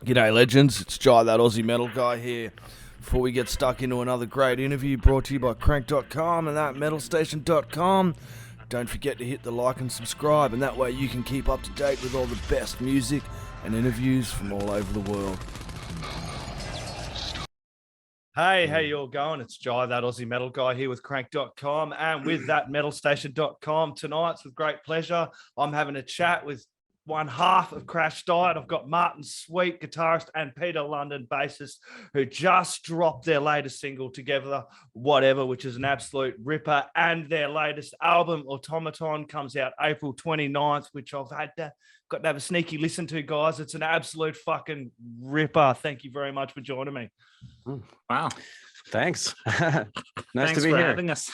G'day legends, it's Jai that Aussie metal guy here. Before we get stuck into another great interview brought to you by Crank.com and thatmetalstation.com, don't forget to hit the like and subscribe, and that way you can keep up to date with all the best music and interviews from all over the world. Hey, how you all going? It's Jai, that Aussie metal guy here with Crank.com and with thatmetalstation.com. Tonight, it's with great pleasure, I'm having a chat with one half of CRASHDÍET. I've got Martin Sweet, guitarist, and Peter London, bassist, who just dropped their latest single together, Whatever, which is an absolute ripper. And their latest album, Automaton, comes out April 29th, which I've got to have a sneaky listen to, guys. It's an absolute fucking ripper. Thank you very much for joining me. Wow. Thanks. Thanks to be for here. having us.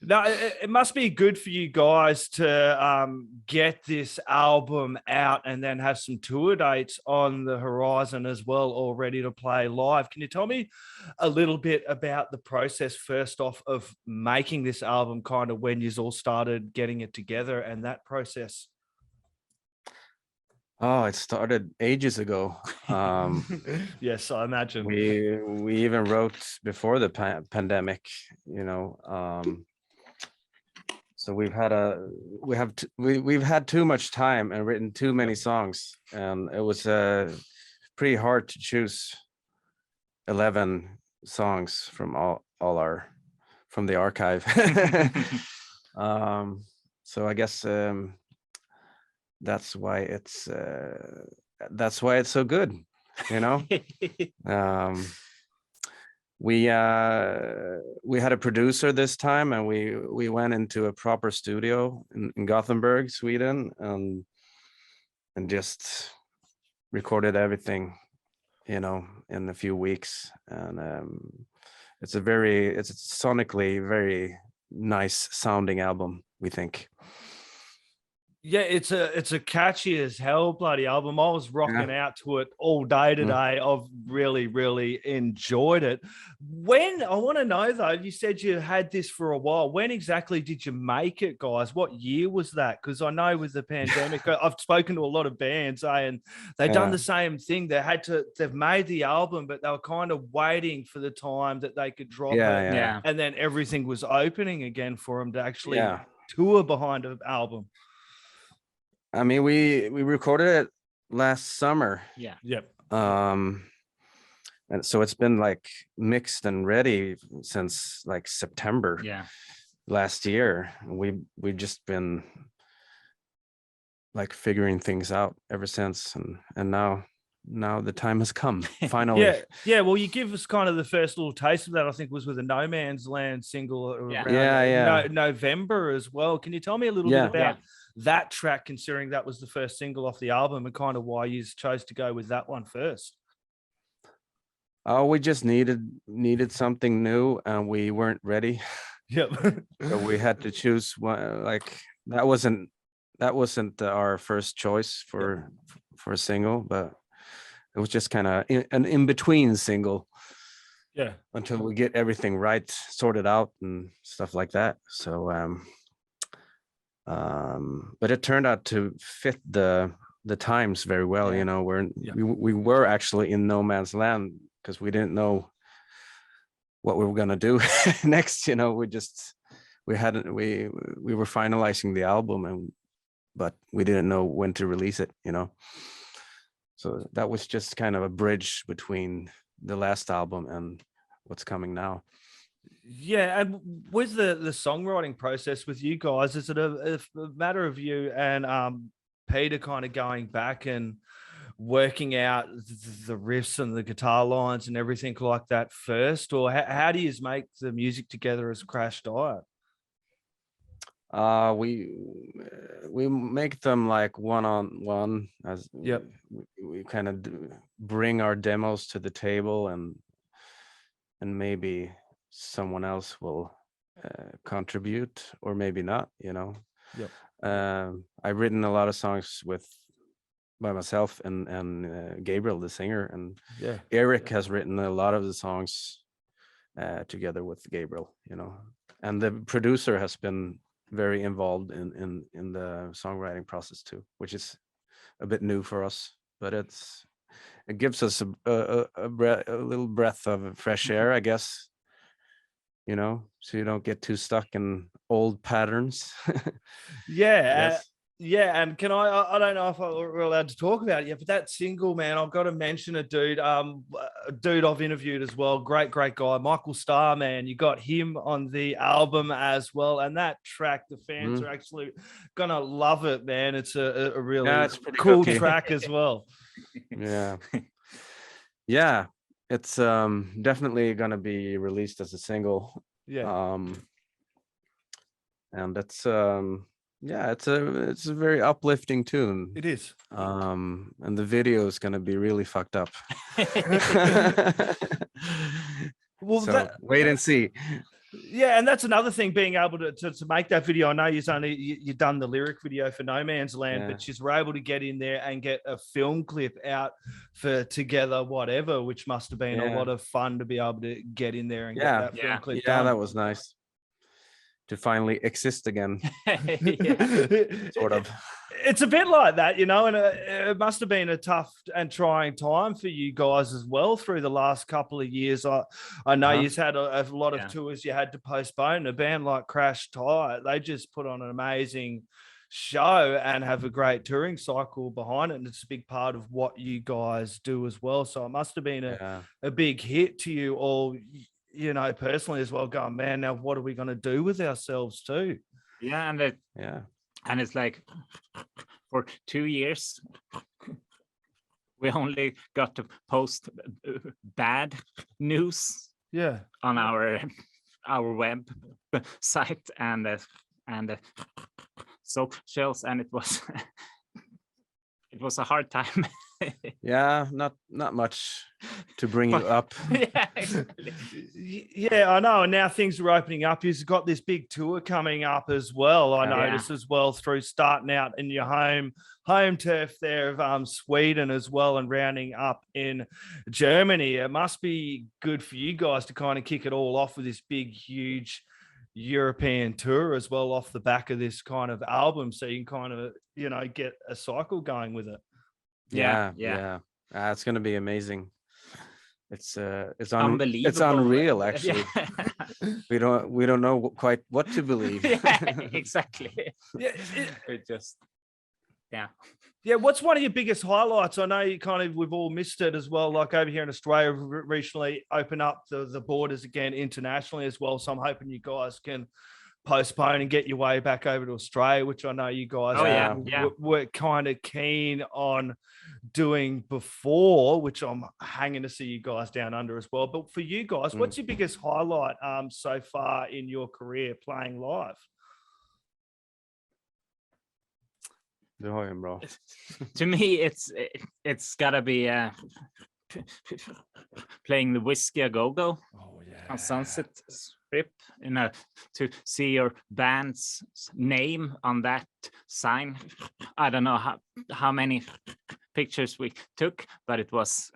No, it must be good for you guys to get this album out and then have some tour dates on the horizon as well, all ready to play live. Can you tell me a little bit about the process, first off, of making this album, kind of when you all started getting it together and that process? Oh, it started ages ago. Yes, I imagine. We even wrote before the pandemic, so we've had too much time and written too many songs, and it was pretty hard to choose 11 songs from from the archive. So I guess that's why it's so good, we had a producer this time, and we went into a proper studio in Gothenburg, Sweden, and just recorded everything, in a few weeks. And it's sonically very nice sounding album, we think. Yeah, it's a catchy as hell bloody album. I was rocking out to it all day today. I've really, really enjoyed it. When, I want to know though, you said you had this for a while. When exactly did you make it, guys? What year was that? Because I know with the pandemic, I've spoken to a lot of bands, and they've done the same thing. They've made the album, but they were kind of waiting for the time that they could drop it. Yeah. And then everything was opening again for them to actually tour behind an album. I mean, we recorded it last summer. Yeah. Yep. And so it's been like mixed and ready since like September last year. We've just been like figuring things out ever since, and now the time has come finally. Yeah. Well, you give us kind of the first little taste of that. I think was with a No Man's Land single around November as well. Can you tell me a little bit about that track, considering that was the first single off the album, and kind of why you chose to go with that one first? Oh, we just needed something new, and we weren't ready. Yep. So we had to choose one. Like that wasn't our first choice for a single, but it was just kind of an in-between single. Yeah. Until we get everything right, sorted out and stuff like that. So but it turned out to fit the times very well. We were actually in no man's land because we didn't know what we were gonna do next. We were finalizing the album, but we didn't know when to release it. So that was just kind of a bridge between the last album and what's coming now. Yeah, and with the songwriting process with you guys, is it a matter of you and Peter kind of going back and working out the riffs and the guitar lines and everything like that first, or how do you make the music together as CRASHDÍET? We make them like one-on-one, as we kind of bring our demos to the table, and maybe someone else will contribute, or maybe not. I've written a lot of songs by myself and Gabriel, the singer, and Eric has written a lot of the songs together with Gabriel, and the producer has been very involved in the songwriting process too, which is a bit new for us, but it gives us a little breath of fresh air, I guess. You know, so you don't get too stuck in old patterns. Yeah, Yes. yeah, and can I don't know if we're allowed to talk about it yet, but that single, man, I've got to mention a dude, a dude I've interviewed as well. Great guy, Michael Starr, man. You got him on the album as well, and that track, the fans are actually gonna love it, man. It's a really it's pretty cool hooky. track as well. Yeah. Yeah, it's definitely gonna be released as a single. Yeah. And it's yeah, it's a very uplifting tune. It is. And the video is gonna be really fucked up. Well, so wait and see. Yeah, and that's another thing, being able to make that video. I know you've done the lyric video for No Man's Land, but you were able to get in there and get a film clip out for Together Whatever, which must have been a lot of fun to be able to get in there and get that film clip done. That was nice to finally exist again. Sort of. It's a bit like that, you know, and it must have been a tough and trying time for you guys as well through the last couple of years. I know you've had a lot of tours you had to postpone. A band like CRASHDÍET, they just put on an amazing show and have a great touring cycle behind it, and it's a big part of what you guys do as well. So it must have been a big hit to you all, you know, personally as well, going, man, now what are we going to do with ourselves too? Yeah, and it's like for 2 years we only got to post bad news on our web site and socials, and it was a hard time. Yeah, not much to bring you up. Yeah, exactly. Yeah, I know. And now things are opening up. You've got this big tour coming up as well. I noticed as well, through starting out in your home turf there of Sweden as well, and rounding up in Germany. It must be good for you guys to kind of kick it all off with this big, huge European tour as well off the back of this kind of album, so you can kind of, you know, get a cycle going with it. Yeah. It's gonna be amazing. It's unbelievable. It's unreal, actually. we don't know quite what to believe. Exactly. It just Yeah, what's one of your biggest highlights? I know we've all missed it as well. Like over here in Australia, recently opened up the borders again internationally as well. So I'm hoping you guys can postpone and get your way back over to Australia, which I know you guys were kind of keen on doing before, which I'm hanging to see you guys down under as well. But for you guys, what's your biggest highlight so far in your career playing live? Bro. To me, it's gotta be playing the Whiskey A Go-Go on Sunset Strip, you know, to see your band's name on that sign. I don't know how many pictures we took, but it was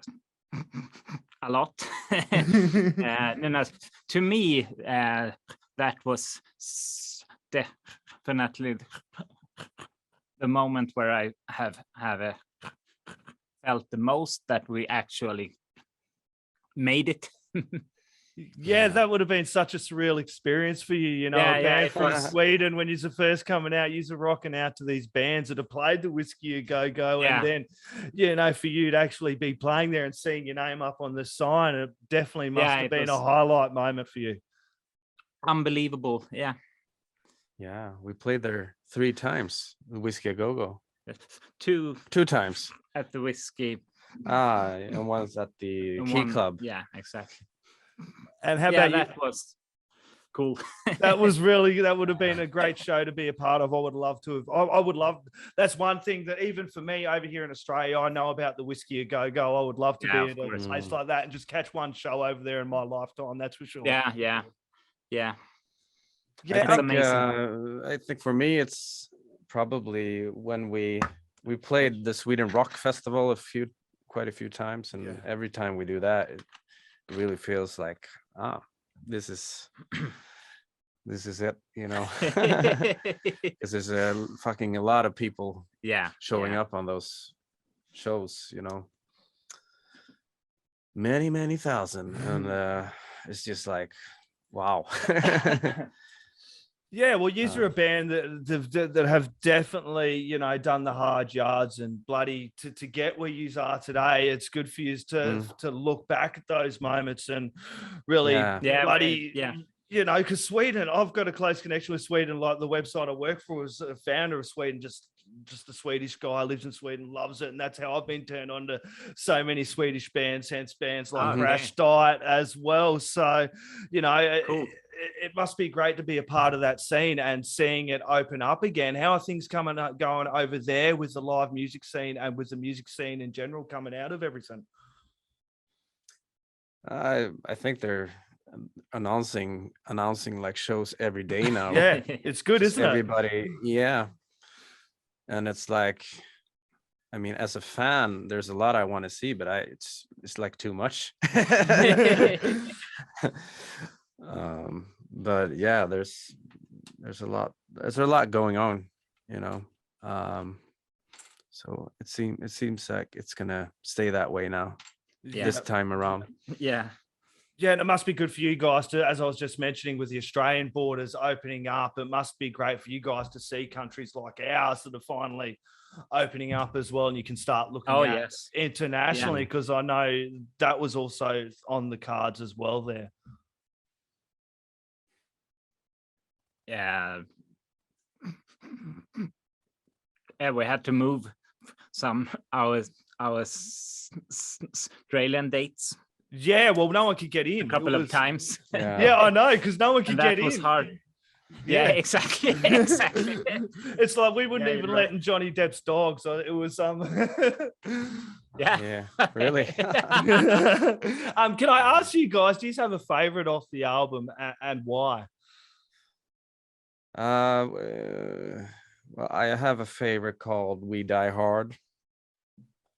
a lot. You know, to me, that was definitely the moment where I have felt the most that we actually made it. Yeah, that would have been such a surreal experience for you, you know, a band from Sweden, when you're first coming out, you're rocking out to these bands that have played the Whiskey A Go-Go, and then, you know, for you to actually be playing there and seeing your name up on the sign, it definitely must have been a highlight moment for you. Unbelievable, yeah. Yeah, we played there 3 times, the Whiskey A Go-Go. Two times. At the Whiskey. And one's at the Key Club. Yeah, exactly. And how about that was cool. That would have been a great show to be a part of. I would love to have. I would love. That's one thing that even for me over here in Australia, I know about the Whiskey A Go-Go. I would love to be in a place like that and just catch one show over there in my lifetime. That's for sure. Yeah. That's amazing. I think for me, it's probably when we played the Sweden Rock Festival quite a few times, and every time we do that, it really feels like this is it, you know. Because there's a lot of people showing up on those shows, you know. many thousand, and it's just like, wow. Yeah, well, you're a band that have definitely, done the hard yards and bloody to get where you are today. It's good for you to look back at those moments and really bloody, because Sweden, I've got a close connection with Sweden. Like the website I work for was a founder of Sweden, just a Swedish guy, lives in Sweden, loves it. And that's how I've been turned on to so many Swedish bands, hence bands like CRASHDÍET as well. So, cool. It must be great to be a part of that scene and seeing it open up again. How are things going over there with the live music scene and with the music scene in general coming out of everything? I think they're announcing like shows every day now. Yeah, it's good, isn't it? Everybody, yeah. And it's like, I mean, as a fan, there's a lot I want to see, but it's like too much. But yeah, there's a lot going on, so it seems like it's gonna stay that way now, this time around. Yeah, and it must be good for you guys to, as I was just mentioning, with the Australian borders opening up, it must be great for you guys to see countries like ours that are finally opening up as well, and you can start looking at internationally, because I know that was also on the cards as well there. Yeah, we had to move some our Australian dates. Yeah, well, no one could get in a couple of times. Yeah, I know, because no one could get in. That was hard. Yeah, exactly. It's like we wouldn't even let in Johnny Depp's dog, so it was yeah, really. Can I ask you guys, do you have a favorite off the album, and why? Well, I have a favorite called We Die Hard.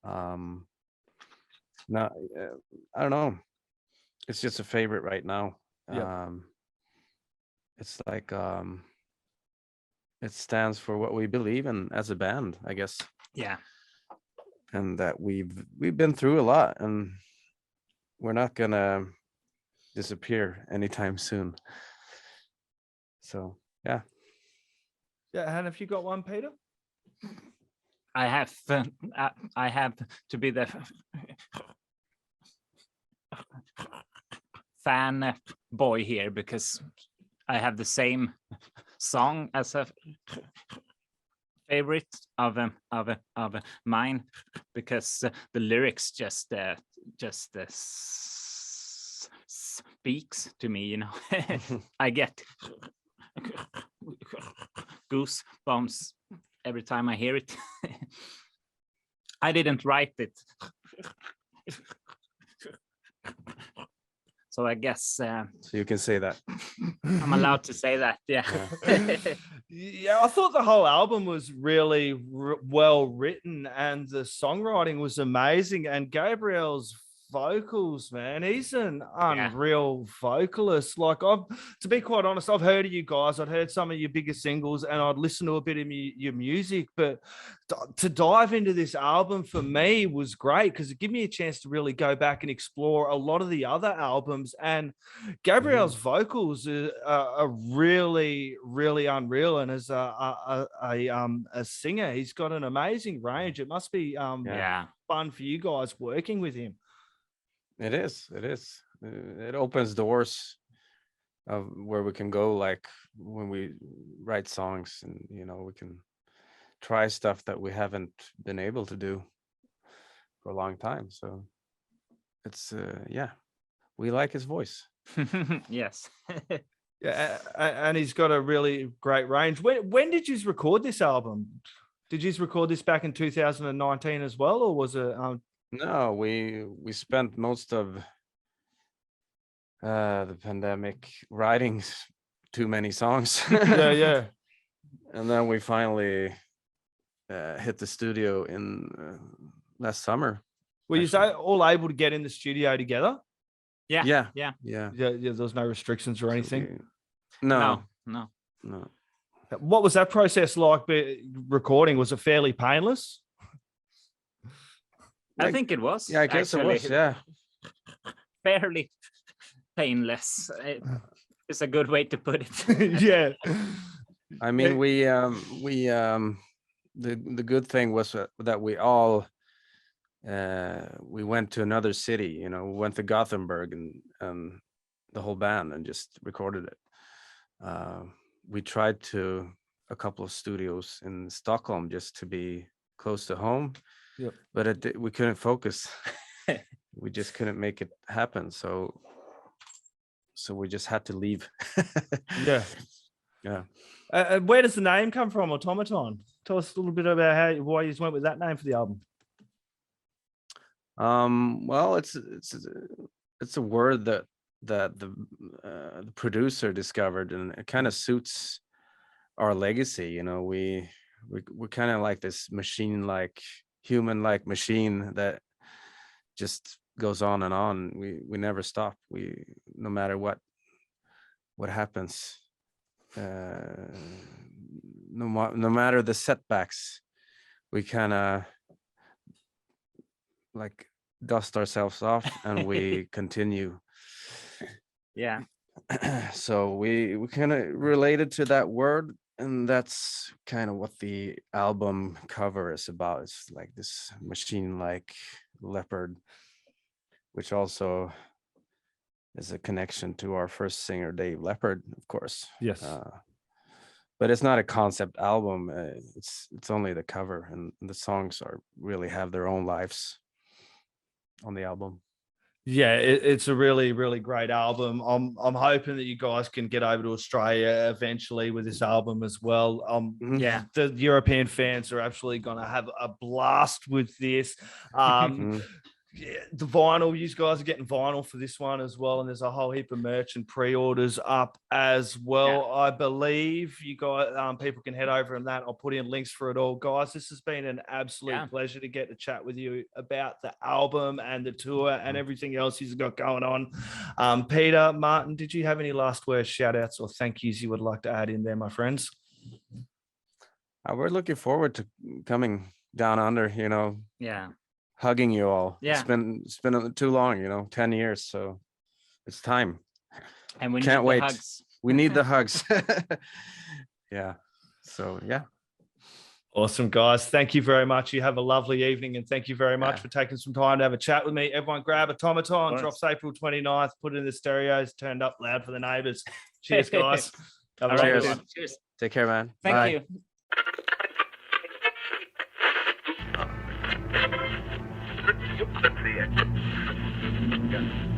No, I don't know. It's just a favorite right now. It's like it stands for what we believe in as a band, I guess. Yeah. And that we've been through a lot, and we're not gonna disappear anytime soon. So yeah. And have you got one, Peter? I have to be the fan boy here, because I have the same song as a favorite of mine, because the lyrics just speaks to me, I get goosebumps every time I hear it. I didn't write it, so I guess so you can say that. I'm allowed to say that. Yeah. Yeah, I thought the whole album was really well written, and the songwriting was amazing, and Gabriel's vocals, man, he's an unreal vocalist. Like, to be quite honest, I've heard of you guys, I'd heard some of your bigger singles, and I'd listen to a bit of your music, but to dive into this album for me was great, because it gave me a chance to really go back and explore a lot of the other albums. And Gabriel's vocals are really, really unreal, and as a singer, he's got an amazing range. It must be fun for you guys working with him. It is. It opens doors of where we can go, like when we write songs, and we can try stuff that we haven't been able to do for a long time. So it's we like his voice. Yes. Yeah, and he's got a really great range. When did you record this album? Did you record this back in 2019 as well, or was it No, we spent most of the pandemic writing too many songs. Yeah. And then we finally hit the studio in last summer. Were you all able to get in the studio together? Yeah. There was no restrictions or anything? No. What was that process like recording? Was it fairly painless? I think it was. Yeah, I guess it was. Yeah. fairly painless. It's a good way to put it. Yeah. I mean, the good thing was that we all we went to another city, you know, we went to Gothenburg and the whole band and just recorded it. We tried to a couple of studios in Stockholm just to be close to home. Yep. But we couldn't focus. We just couldn't make it happen. So we just had to leave. Yeah. Yeah. Where does the name come from, Automaton? Tell us a little bit about why you went with that name for the album. Well, it's a word that the producer discovered, and it kind of suits our legacy. You know, we're kind of like this machine-like, human-like machine that just goes on and on. We never stop. No matter what happens, no matter the setbacks, we kind of like dust ourselves off and we continue. Yeah. So we kind of related to that word, and that's kind of what the album cover is about. It's like this machine-like leopard, which also is a connection to our first singer, Dave Leppard, of course. Yes. But it's not a concept album. It's only the cover, and the songs really have their own lives on the album. Yeah, it's a really, really great album. I'm hoping that you guys can get over to Australia eventually with this album as well. Yeah. The European fans are absolutely going to have a blast with this. Yeah, the vinyl, you guys are getting vinyl for this one as well, and there's a whole heap of merch and pre-orders up as well. Yeah. I believe you guys, people can head over and that. I'll put in links for it all, guys. This has been an absolute pleasure to get to chat with you about the album and the tour and everything else he's got going on. Peter, Martin, did you have any last words, shout outs, or thank yous you would like to add in there, my friends? We're looking forward to coming down under, you know. Yeah. Hugging you all. Yeah. It's been too long, you know, 10 years. So it's time. And we can't need wait. The hugs. We need the hugs. Yeah. So yeah. Awesome, guys. Thank you very much. You have a lovely evening, and thank you very much for taking some time to have a chat with me. Everyone grab Automaton, drops April 29th, put it in the stereos, turned up loud for the neighbors. Cheers, guys. Have a Cheers. lovely one. Cheers. Take care, man. Thank Bye. you. That's the end.